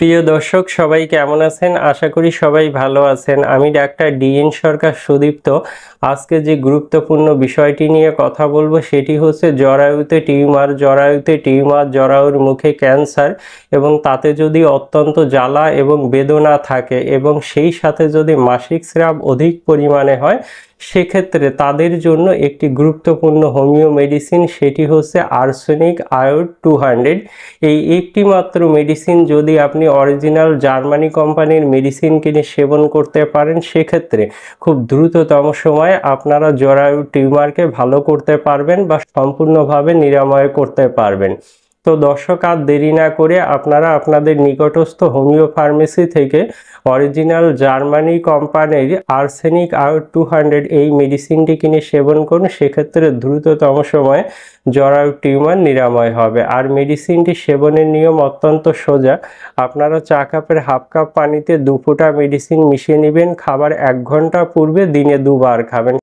প্রিয় দর্শক সবাই কেমন আছেন? আশা করি সবাই ভালো আছেন। আমি ডাক্তার ডিএন সরকার সুদীপ্ত। আজকে যে গুরুত্বপূর্ণ বিষয়টি নিয়ে কথা বলবো সেটি হচ্ছে জরায়ুতে টিউমার, জরায়ুর মুখে ক্যান্সার এবং তাতে যদি অত্যন্ত জ্বালা এবং বেদনা থাকে এবং সেই সাথে যদি মাসিক স্রাব অধিক পরিমাণে হয়, সেক্ষেত্রে তাদের জন্য একটি গুরুত্বপূর্ণ হোমিও মেডিসিন, সেটি হচ্ছে আর্সেনিক আয়োড 200। এই একটি মাত্র মেডিসিন যদি আপনি অরিজিনাল জার্মানি কোম্পানির মেডিসিন কিনে সেবন করতে পারেন, সেক্ষেত্রে খুব দ্রুততম সময়ে আপনারা জরায়ু টিউমারকে ভালো করতে পারবেন বা সম্পূর্ণভাবে নিরাময় করতে পারবেন। তো দর্শক, আর দেরি না করে আপনারা আপনাদের নিকটস্থ হোমিও ফার্মেসি থেকে অরিজিনাল জার্মানি কোম্পানির আর্সেনিক আয়োড 200 এই মেডিসিনটি কিনে সেবন করুন। সেক্ষেত্রে দ্রুততম সময়ে জরায়ু টিউমার নিরাময় হবে। আর মেডিসিনটি সেবনের নিয়ম অত্যন্ত সোজা। আপনারা চা কাপের হাফ কাপ পানিতে 2 ফোঁটা মেডিসিন মিশিয়ে নেবেন। খাবার 1 ঘন্টা পূর্বে দিনে 2 বার খাবেন।